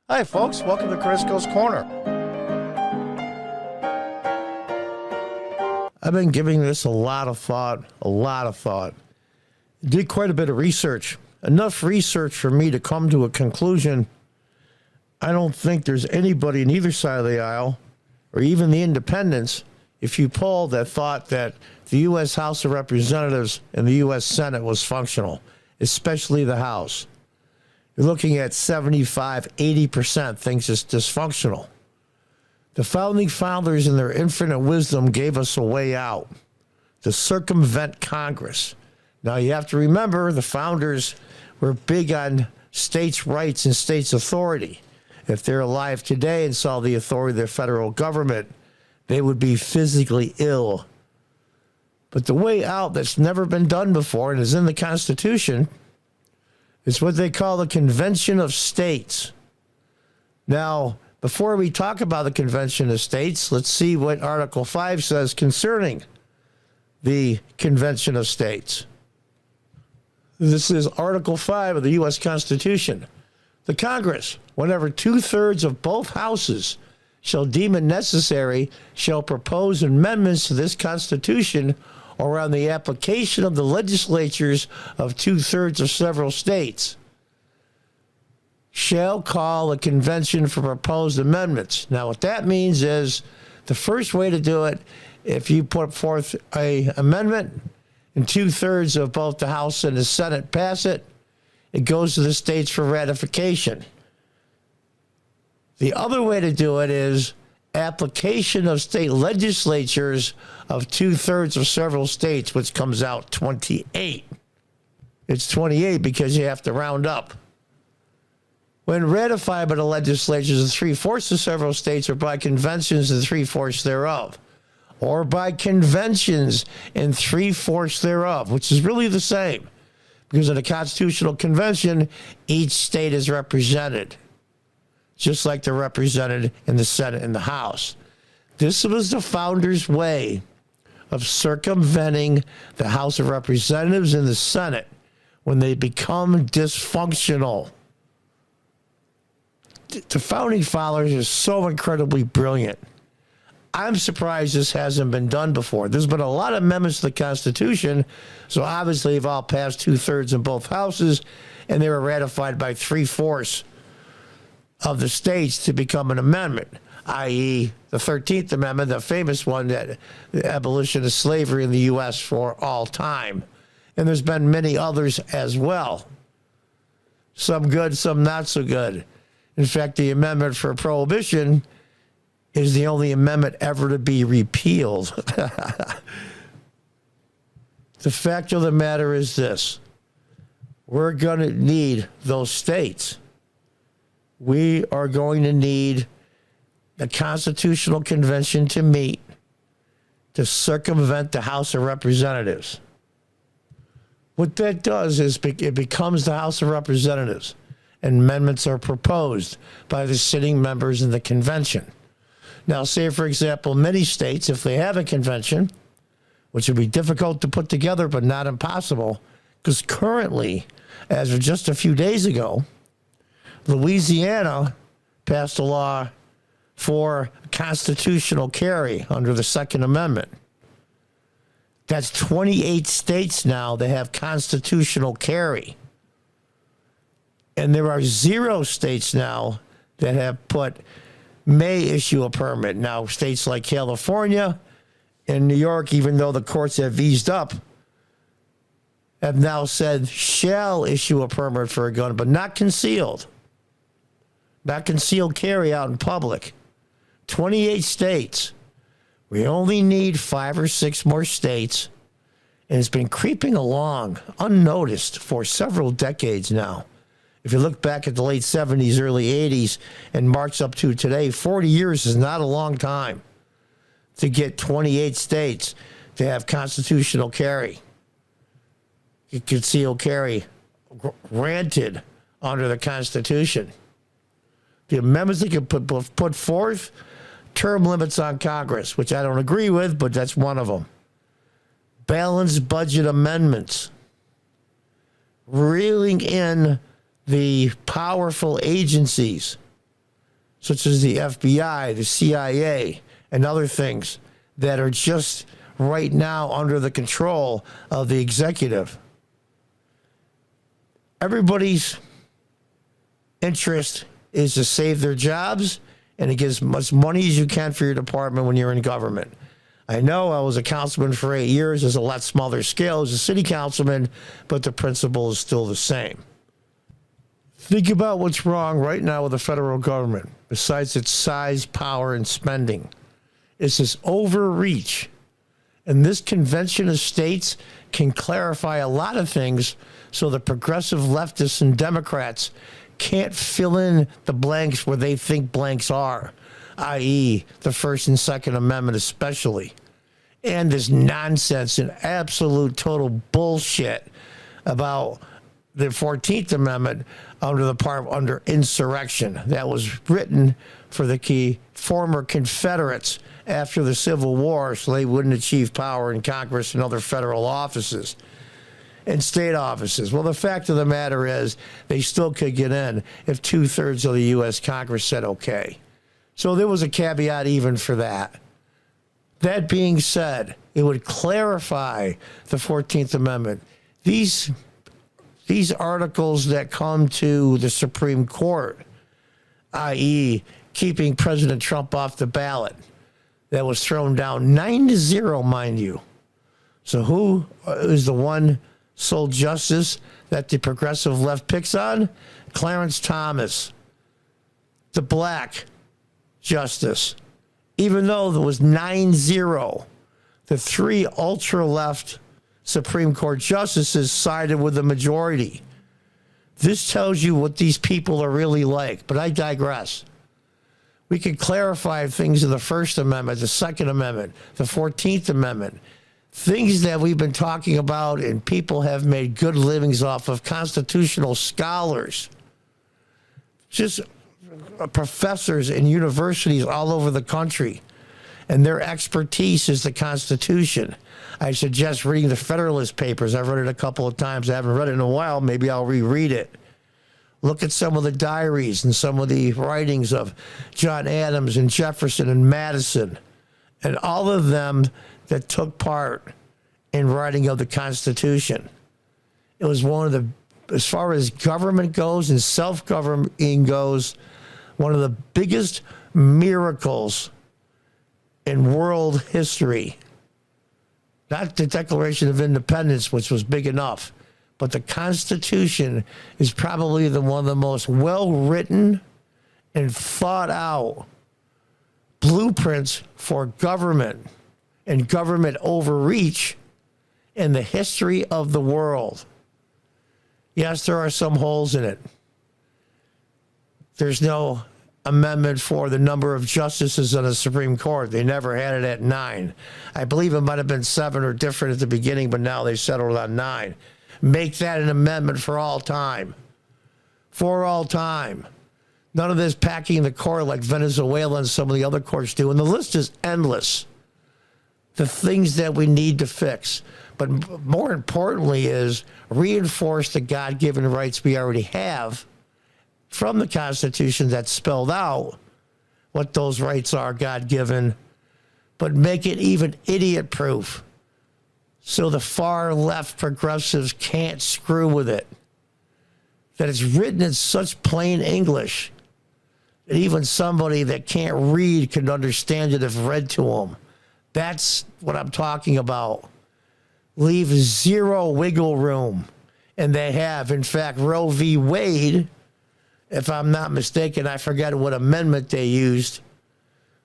Hi, folks. Welcome to Crisco's Corner. I've been giving this a lot of thought. Did quite a bit of research. Enough research for me to come to a conclusion. I don't think there's anybody on either side of the aisle, or even the independents, if you poll, that thought that the U.S. House of Representatives and the U.S. Senate was functional, especially the House. You're looking at 75, 80% thinks it's dysfunctional. The founding fathers, in their infinite wisdom, gave us a way out to circumvent Congress. Now, you have to remember, the founders were big on states' rights and states' authority. If they're alive today and saw the authority of their federal government, they would be physically ill. But the way out that's never been done before and is in the Constitution is what they call the Convention of States. Now, before we talk about the Convention of States, let's see what Article 5 says concerning the Convention of States. This is Article 5 of the U.S. Constitution. The Congress, whenever 2/3 of both houses shall deem it necessary, shall propose amendments to this Constitution or on the application of the legislatures of 2/3 of several states, shall call a convention for proposed amendments. Now, what that means is the first way to do it, if you put forth an amendment and 2/3 of both the House and the Senate pass it, it goes to the states for ratification. The other way to do it is application of state legislatures of 2/3 of several states, which comes out 28. It's 28 because you have to round up. When ratified by the legislatures of 3/4 of several states, or by conventions of 3/4 thereof, or by conventions in 3/4 thereof, which is really the same, because in the Constitutional Convention, each state is represented, just like they're represented in the Senate and the House. This was the founders' way of circumventing the House of Representatives and the Senate when they become dysfunctional. The founding fathers are so incredibly brilliant. I'm surprised this hasn't been done before. There's been a lot of amendments to the Constitution, so obviously they've all passed 2/3 in both houses, and they were ratified by 3/4 of the states to become an amendment, i.e. the 13th Amendment, the famous one, that the abolition of slavery in the U.S. for all time. And there's been many others as well. Some good, some not so good. In fact, the amendment for prohibition is the only amendment ever to be repealed. The fact of the matter is this: we're going to need those states. We are going to need the Constitutional Convention to meet to circumvent the House of Representatives. What that does is it becomes the House of Representatives, and amendments are proposed by the sitting members in the convention. Now, say, for example, many states, if they have a convention, which would be difficult to put together but not impossible, because currently, as of just a few days ago, Louisiana passed a law for constitutional carry under the Second Amendment. That's 28 states now that have constitutional carry. And there are 0 states now that have put may issue a permit. Now, states like California and New York, even though the courts have eased up, have now said shall issue a permit for a gun, but not concealed. Not concealed carry out in public. 28 states. We only need 5 or 6 more states, and it's been creeping along unnoticed for several decades now. If you look back at the late 70s, early 80s, and march up to today, 40 years is not a long time to get 28 states to have constitutional carry, concealed carry granted under the Constitution. The amendments that can put forth, term limits on Congress, which I don't agree with, but that's one of them. Balanced budget amendments, reeling in the powerful agencies such as the FBI, the CIA, and other things that are just right now under the control of the executive. Everybody's interest is to save their jobs and to get as much money as you can for your department when you're in government. I know I was a councilman for 8 years. There's a lot smaller scale as a city councilman, but the principle is still the same. Think about what's wrong right now with the federal government, besides its size, power, and spending. It's this overreach. And this convention of states can clarify a lot of things so the progressive leftists and Democrats can't fill in the blanks where they think blanks are, i.e. the First and Second Amendment especially. And this nonsense and absolute total bullshit about the 14th Amendment under insurrection. That was written for the key former Confederates after the Civil War so they wouldn't achieve power in Congress and other federal offices and state offices. Well, the fact of the matter is they still could get in if 2/3 of the U.S. Congress said okay. So there was a caveat even for that. That being said, it would clarify the 14th Amendment. These articles that come to the Supreme Court, i.e. keeping President Trump off the ballot, that was thrown down 9-0, mind you. So who is the one sole justice that the progressive left picks on? Clarence Thomas, the black justice. Even though there was 9-0, the three ultra-left Supreme Court justices sided with the majority. This tells you what these people are really like, but I digress. We can clarify things in the First Amendment, the Second Amendment, the 14th Amendment, things that we've been talking about and people have made good livings off of, constitutional scholars, just professors in universities all over the country, and their expertise is the Constitution. I suggest reading the Federalist Papers. I've read it a couple of times. I haven't read it in a while. Maybe I'll reread it. Look at some of the diaries and some of the writings of John Adams and Jefferson and Madison and all of them that took part in writing of the Constitution. It was one of the, as far as government goes and self-governing goes, one of the biggest miracles in world history. Not the Declaration of Independence, which was big enough, but the Constitution is probably one of the most well-written and thought-out blueprints for government and government overreach in the history of the world. Yes, there are some holes in it. There's no amendment for the number of justices on the Supreme Court. They never had it at 9. I believe it might have been 7 or different at the beginning, but now they settled on 9. Make that an amendment for all time. For all time. None of this packing the court like Venezuela and some of the other courts do. And the list is endless. The things that we need to fix. But more importantly is reinforce the God-given rights we already have from the Constitution that's spelled out what those rights are, God-given, but make it even idiot-proof so the far-left progressives can't screw with it. That it's written in such plain English that even somebody that can't read can understand it if read to them. That's what I'm talking about. Leave zero wiggle room. And they have. In fact, Roe v. Wade, if I'm not mistaken, I forget what amendment they used,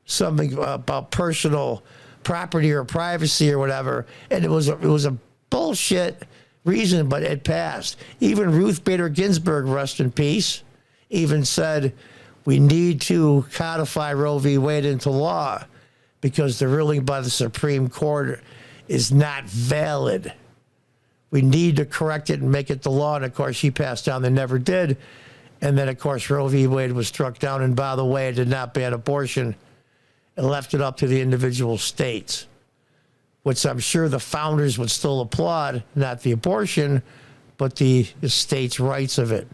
something about personal property or privacy or whatever, and it was a bullshit reason, but it passed. Even Ruth Bader Ginsburg, rest in peace, even said we need to codify Roe v. Wade into law because the ruling by the Supreme Court is not valid. We need to correct it and make it the law, and of course she passed down, they never did. And then, of course, Roe v. Wade was struck down. And by the way, it did not ban abortion. It left it up to the individual states, which I'm sure the founders would still applaud, not the abortion, but the states' rights of it.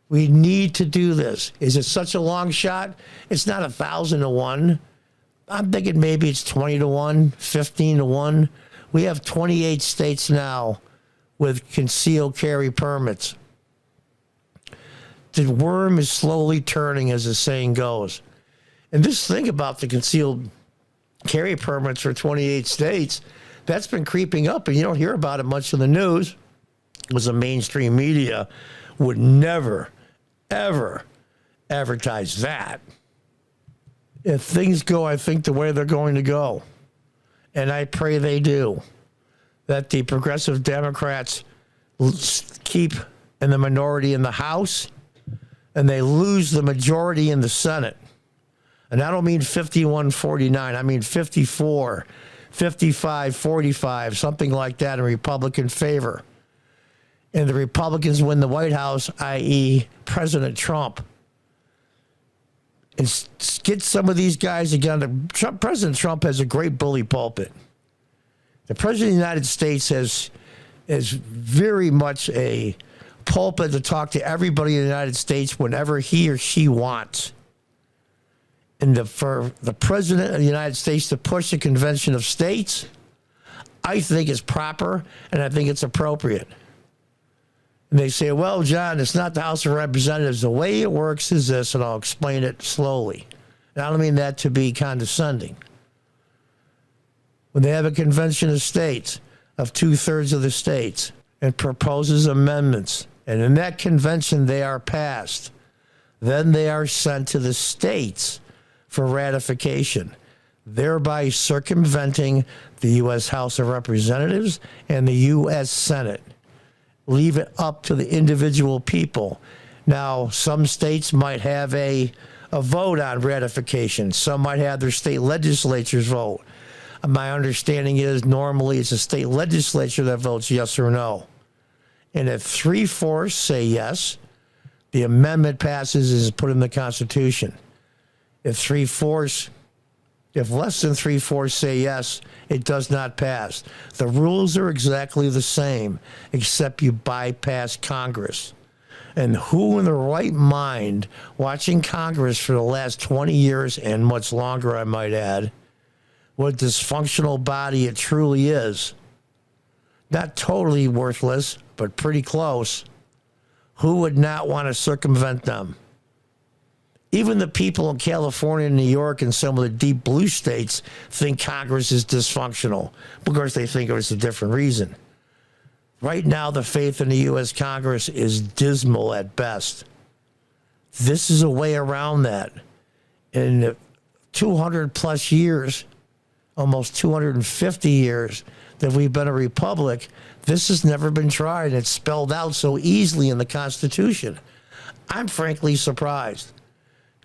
We need to do this. Is it such a long shot? It's not 1,000 to 1. I'm thinking maybe it's 20 to 1, 15 to 1. We have 28 states now with concealed carry permits. The worm is slowly turning, as the saying goes. And this thing about the concealed carry permits for 28 states, that's been creeping up, and you don't hear about it much in the news, because the mainstream media would never, ever advertise that. If things go, I think, the way they're going to go, and I pray they do, that the progressive Democrats keep in the minority in the House, and they lose the majority in the Senate. And I don't mean 51-49. I mean 54, 55-45, something like that in Republican favor. And the Republicans win the White House, i.e. President Trump. And get some of these guys again. President Trump has a great bully pulpit. The President of the United States is very much a pulpit to talk to everybody in the United States whenever he or she wants. And for the President of the United States to push the Convention of States, I think is proper, and I think it's appropriate. And they say, well, John, it's not the House of Representatives. The way it works is this, and I'll explain it slowly. And I don't mean that to be condescending. When they have a Convention of States of 2/3 of the states and proposes amendments, and in that convention they are passed, then they are sent to the states for ratification, thereby circumventing the U.S. House of Representatives and the U.S. Senate. Leave it up to the individual people. Now, some states might have a vote on ratification. Some might have their state legislatures vote. My understanding is normally it's a state legislature that votes yes or no. And if 3/4 say yes, the amendment passes and is put in the Constitution. If less than 3/4 say yes, it does not pass. The rules are exactly the same, except you bypass Congress. And who in their right mind, watching Congress for the last 20 years and much longer, I might add, what a dysfunctional body it truly is, not totally worthless, but pretty close, who would not want to circumvent them? Even the people in California and New York and some of the deep blue states think Congress is dysfunctional. Of course, they think it was a different reason. Right now, the faith in the U.S. Congress is dismal at best. This is a way around that. In 200 plus years, almost 250 years that we've been a republic, this has never been tried. It's spelled out so easily in the Constitution. I'm frankly surprised.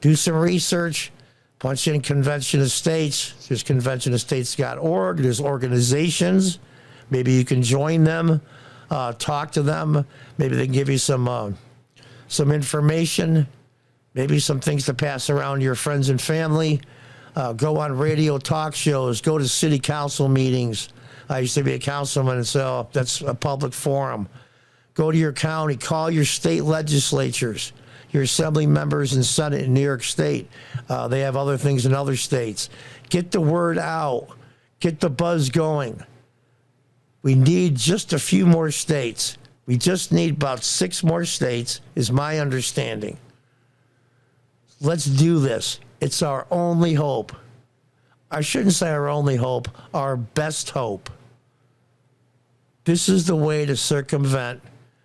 Do some research, punch in Convention of States. There's conventionofstates.org. There's organizations. Maybe you can join them, talk to them. Maybe they can give you some information, maybe some things to pass around to your friends and family. Go on radio talk shows, go to city council meetings. I used to be a councilman, and so that's a public forum. Go to your county, call your state legislatures, your assembly members and Senate in New York State. They have other things in other states. Get the word out. Get the buzz going. We need just a few more states. We just need about 6 more states, is my understanding. Let's do this. It's our only hope. I shouldn't say our only hope, our best hope. This is the way to circumvent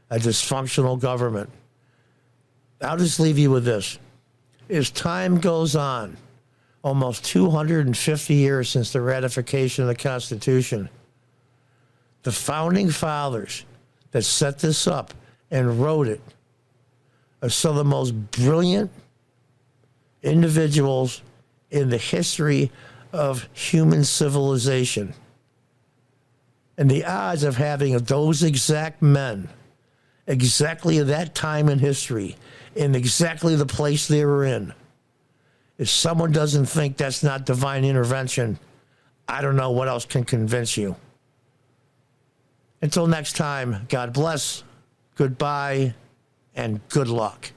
a dysfunctional government. I'll just leave you with this. As time goes on, almost 250 years since the ratification of the Constitution, the founding fathers that set this up and wrote it are some of the most brilliant individuals in the history of human civilization. And the odds of having those exact men, exactly at that time in history, in exactly the place they were in, if someone doesn't think that's not divine intervention, I don't know what else can convince you. Until next time, God bless, goodbye, and good luck.